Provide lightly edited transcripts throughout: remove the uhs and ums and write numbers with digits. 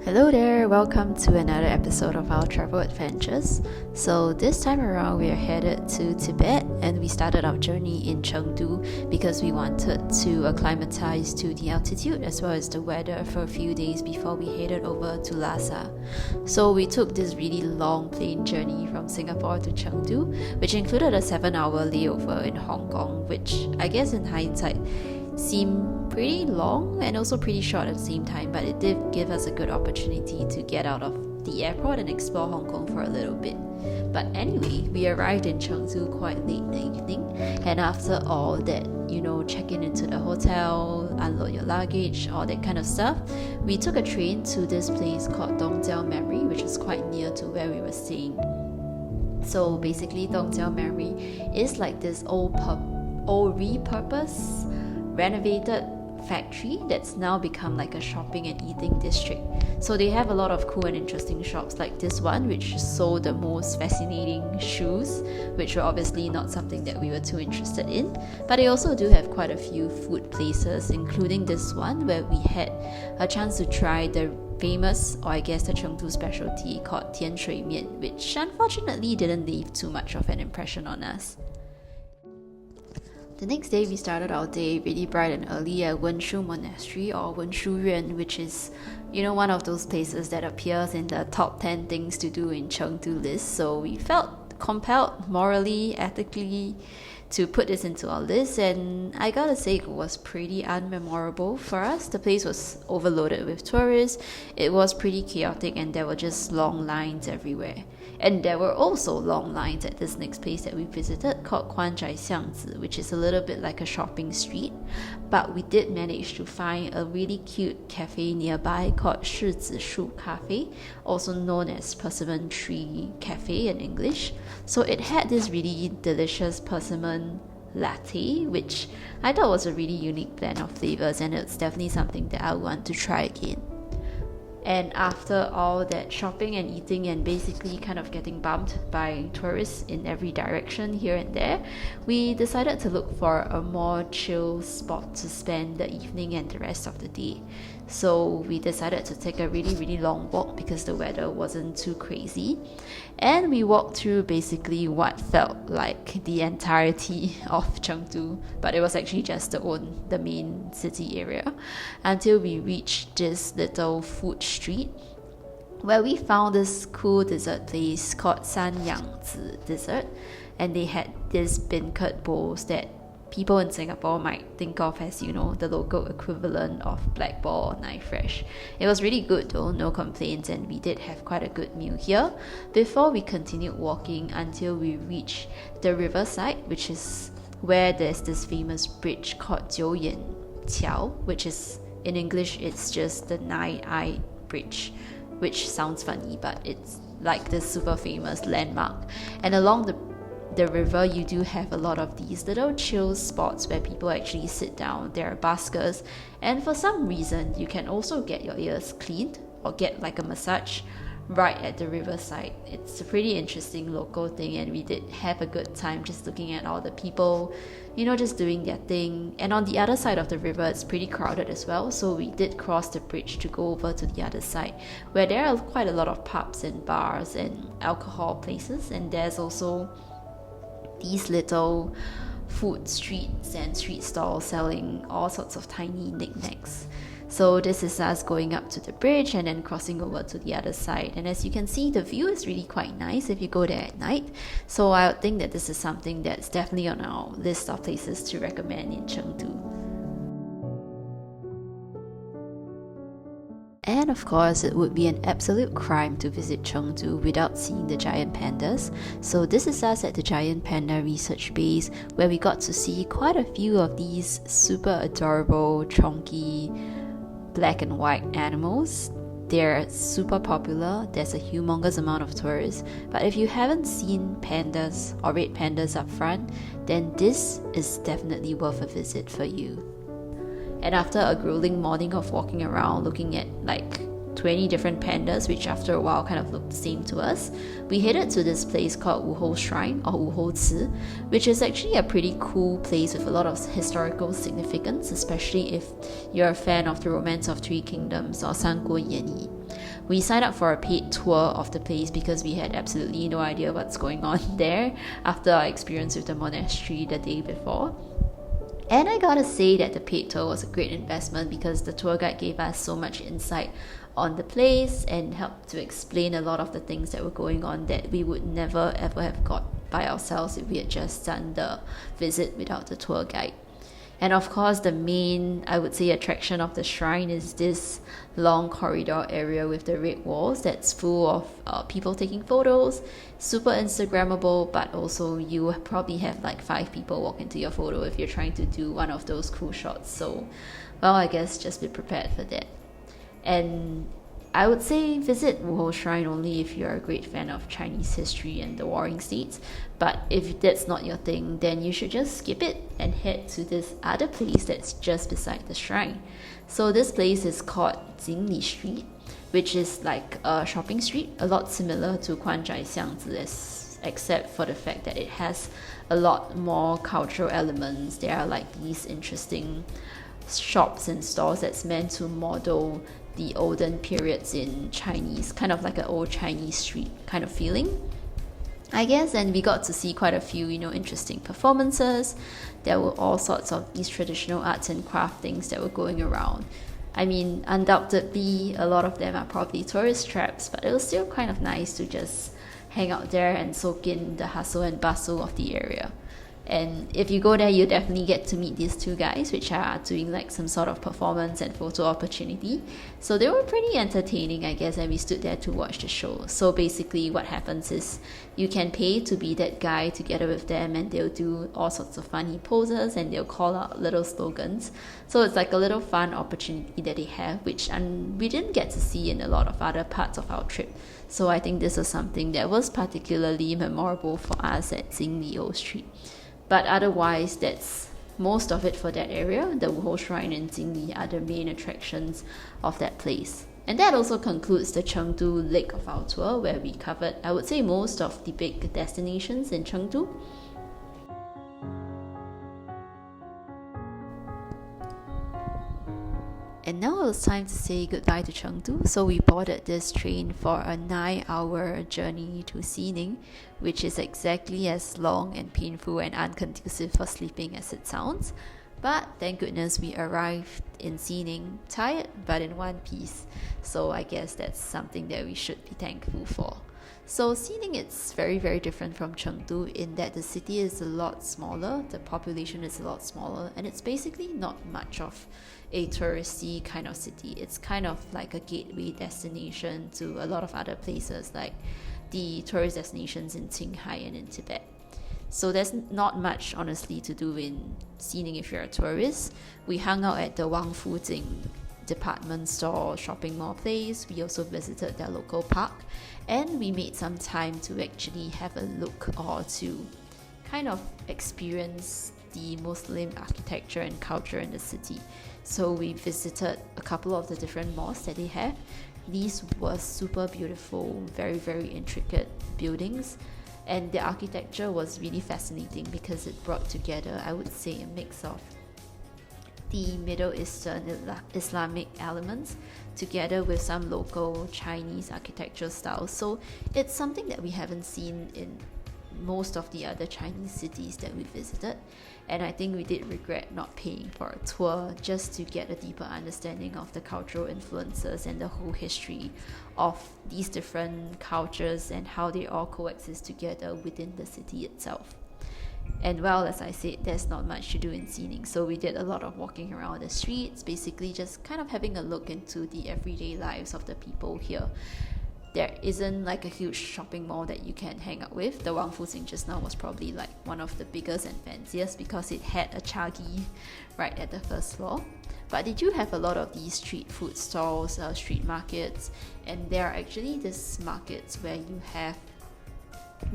Hello there, welcome to another episode of our travel adventures. So this time around we are headed to Tibet, and we started our journey in Chengdu because we wanted to acclimatize to the altitude as well as the weather for a few days before we headed over to Lhasa. So we took this really long plane journey from Singapore to Chengdu, which included a 7-hour layover in Hong Kong, which I guess in hindsight seemed pretty long and also pretty short at the same time, but it did give us a good opportunity to get out of the airport and explore Hong Kong for a little bit. But anyway, we arrived in Chengdu quite late in the evening, and after all that, check-in into the hotel, unload your luggage, all that kind of stuff, we took a train to this place called Dongjiao Memory, which is quite near to where we were staying. So basically, Dongjiao Memory is like this old repurposed renovated factory that's now become like a shopping and eating district. So they have a lot of cool and interesting shops like this one, which sold the most fascinating shoes, which were obviously not something that we were too interested in. But they also do have quite a few food places, including this one where we had a chance to try the famous, or I guess the Chengdu specialty called Tian Shui Mian, which unfortunately didn't leave too much of an impression on us. The next day, we started our day really bright and early at Wenshu Monastery, or Wenshu Yuan, which is, one of those places that appears in the top 10 things to do in Chengdu list. So we felt compelled morally, ethically, to put this into our list, and I gotta say it was pretty unmemorable for us. The place was overloaded with tourists, it was pretty chaotic, and there were just long lines everywhere. And there were also long lines at this next place that we visited called Kuanzhai Xiangzi, which is a little bit like a shopping street. But we did manage to find a really cute cafe nearby called Shizi Shu Cafe, also known as Persimmon Tree Cafe in English. So it had this really delicious persimmon latte, which I thought was a really unique blend of flavors, and it's definitely something that I want to try again. And after all that shopping and eating and basically kind of getting bumped by tourists in every direction here and there, we decided to look for a more chill spot to spend the evening and the rest of the day. So we decided to take a really, really long walk because the weather wasn't too crazy. And we walked through basically what felt like the entirety of Chengdu, but it was actually just the main city area, until we reached this little food street where we found this cool dessert place called Sanyangzi Dessert, and they had these beancurd bowls that people in Singapore might think of as, the local equivalent of black ball or knife fresh. It was really good though, no complaints, and we did have quite a good meal here before we continued walking until we reached the riverside, which is where there's this famous bridge called Jiuyan Qiao, which is, in English, it's just the Nine-Eyed Bridge, which sounds funny, but it's like this super famous landmark. And along the river, you do have a lot of these little chill spots where people actually sit down. There are buskers, and for some reason you can also get your ears cleaned or get like a massage right at the riverside. It's a pretty interesting local thing, and we did have a good time just looking at all the people, just doing their thing. And on the other side of the river, it's pretty crowded as well, so we did cross the bridge to go over to the other side, where there are quite a lot of pubs and bars and alcohol places, and there's also these little food streets and street stalls selling all sorts of tiny knickknacks. So this is us going up to the bridge and then crossing over to the other side. And as you can see, the view is really quite nice if you go there at night. So I would think that this is something that's definitely on our list of places to recommend in Chengdu. And of course, it would be an absolute crime to visit Chengdu without seeing the giant pandas. So this is us at the Giant Panda Research Base, where we got to see quite a few of these super adorable, chonky, black and white animals. They're super popular. There's a humongous amount of tourists. But if you haven't seen pandas or red pandas up front, then this is definitely worth a visit for you. And after a grueling morning of walking around looking at 20 different pandas, which after a while kind of looked the same to us. We headed to this place called Wuhou Shrine, or Wuhou Ci, which is actually a pretty cool place with a lot of historical significance, especially if you're a fan of the Romance of Three Kingdoms or 三国演义. We signed up for a paid tour of the place because we had absolutely no idea what's going on there after our experience with the monastery the day before. And I gotta say that the paid tour was a great investment because the tour guide gave us so much insight on the place and helped to explain a lot of the things that were going on that we would never ever have got by ourselves if we had just done the visit without the tour guide. And of course, the main, I would say, attraction of the shrine is this long corridor area with the red walls that's full of people taking photos, super Instagrammable, but also you probably have like 5 people walk into your photo if you're trying to do one of those cool shots. So, well, I guess just be prepared for that. And I would say visit Wuhou Shrine only if you're a great fan of Chinese history and the Warring States. But if that's not your thing, then you should just skip it and head to this other place that's just beside the shrine. So this place is called Jingli Street, which is like a shopping street, a lot similar to Kuanzhai Xiangzi, except for the fact that it has a lot more cultural elements. There are like these interesting shops and stores that's meant to model the olden periods in Chinese, kind of like an old Chinese street kind of feeling, I guess. And we got to see quite a few, interesting performances. There were all sorts of these traditional arts and craft things that were going around. I mean, undoubtedly, a lot of them are probably tourist traps, but it was still kind of nice to just hang out there and soak in the hustle and bustle of the area. And if you go there, you definitely get to meet these 2 guys, which are doing like some sort of performance and photo opportunity. So they were pretty entertaining, I guess, and we stood there to watch the show. So basically what happens is you can pay to be that guy together with them, and they'll do all sorts of funny poses and they'll call out little slogans. So it's like a little fun opportunity that they have, which we didn't get to see in a lot of other parts of our trip. So I think this was something that was particularly memorable for us at Jingli Street. But otherwise, that's most of it for that area. The Wuhou Shrine and Jingli are the main attractions of that place. And that also concludes the Chengdu leg of our tour, where we covered, I would say, most of the big destinations in Chengdu. And now it's time to say goodbye to Chengdu, so we boarded this train for a 9-hour journey to Xining, which is exactly as long and painful and unconducive for sleeping as it sounds. But thank goodness we arrived in Xining tired but in one piece, so I guess that's something that we should be thankful for. So Xining is very, very different from Chengdu in that the city is a lot smaller, the population is a lot smaller, and it's basically not much of a touristy kind of city. It's kind of like a gateway destination to a lot of other places like the tourist destinations in Qinghai and in Tibet. So there's not much, honestly, to do in Xining if you're a tourist. We hung out at the Wang Fujing department store shopping mall place. We also visited their local park, and we made some time to actually have a look or to kind of experience the Muslim architecture and culture in the city. So we visited a couple of the different mosques that they have. These were super beautiful, very, very intricate buildings, and the architecture was really fascinating because it brought together, I would say, a mix of the Middle Eastern Islamic elements together with some local Chinese architectural styles. So it's something that we haven't seen in most of the other Chinese cities that we visited, and I think we did regret not paying for a tour just to get a deeper understanding of the cultural influences and the whole history of these different cultures and how they all coexist together within the city itself. And well, as I said, there's not much to do in Xining, so we did a lot of walking around the streets, basically just kind of having a look into the everyday lives of the people here. There isn't like a huge shopping mall that you can hang out with. The Wang Fujing just now was probably like one of the biggest and fanciest because it had a Chagi right at the first floor. But they do have a lot of these street food stalls, street markets, and there are actually these markets where you have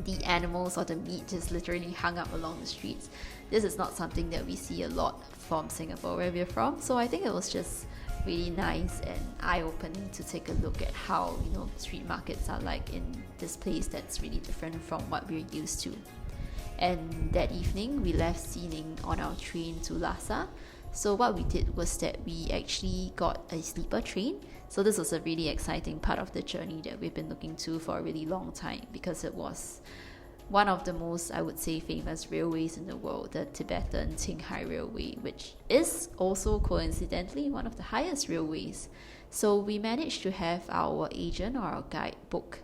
the animals or the meat just literally hung up along the streets. This is not something that we see a lot from Singapore where we're from, so I think it was just really nice and eye-opening to take a look at how, street markets are like in this place that's really different from what we're used to. And that evening, we left Xining on our train to Lhasa. So what we did was that we actually got a sleeper train. So this was a really exciting part of the journey that we've been looking to for a really long time, because it was one of the most, I would say, famous railways in the world, the Tibetan Qinghai Railway, which is also coincidentally one of the highest railways. So we managed to have our agent or our guide book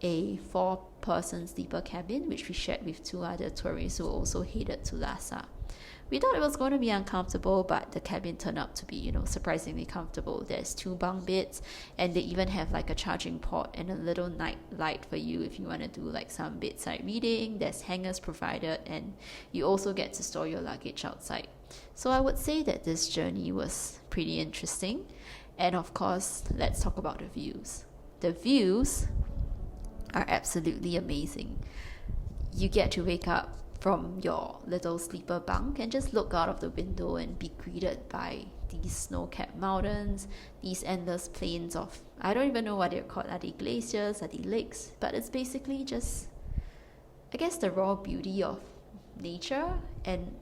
a 4-person sleeper cabin, which we shared with 2 other tourists who also headed to Lhasa. We thought it was going to be uncomfortable, but the cabin turned out to be, surprisingly comfortable. There's 2 bunk beds, and they even have like a charging port and a little night light for you if you want to do like some bedside reading. There's hangers provided, and you also get to store your luggage outside. So I would say that this journey was pretty interesting. And of course, let's talk about the views. The views are absolutely amazing. You get to wake up from your little sleeper bunk and just look out of the window and be greeted by these snow-capped mountains, these endless plains of, I don't even know what they're called. Are they glaciers? Are they lakes? But it's basically just, I guess, the raw beauty of nature and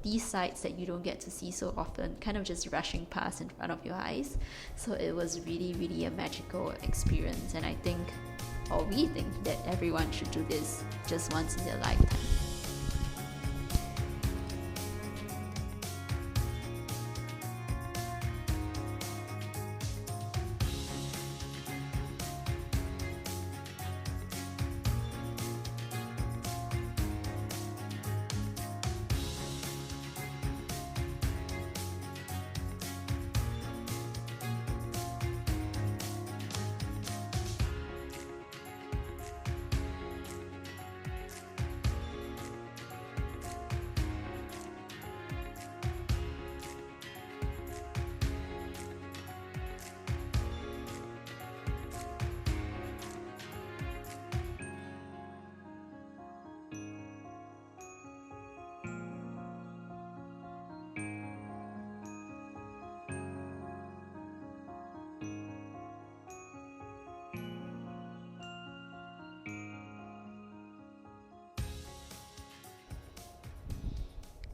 these sights that you don't get to see so often kind of just rushing past in front of your eyes. So it was really, really a magical experience, and I think, or we think, that everyone should do this just once in their lifetime.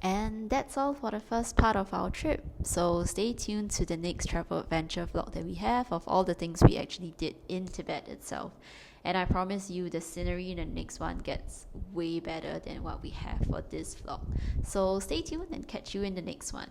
And that's all for the first part of our trip. So stay tuned to the next travel adventure vlog that we have of all the things we actually did in Tibet itself. And I promise you, the scenery in the next one gets way better than what we have for this vlog. So stay tuned and catch you in the next one.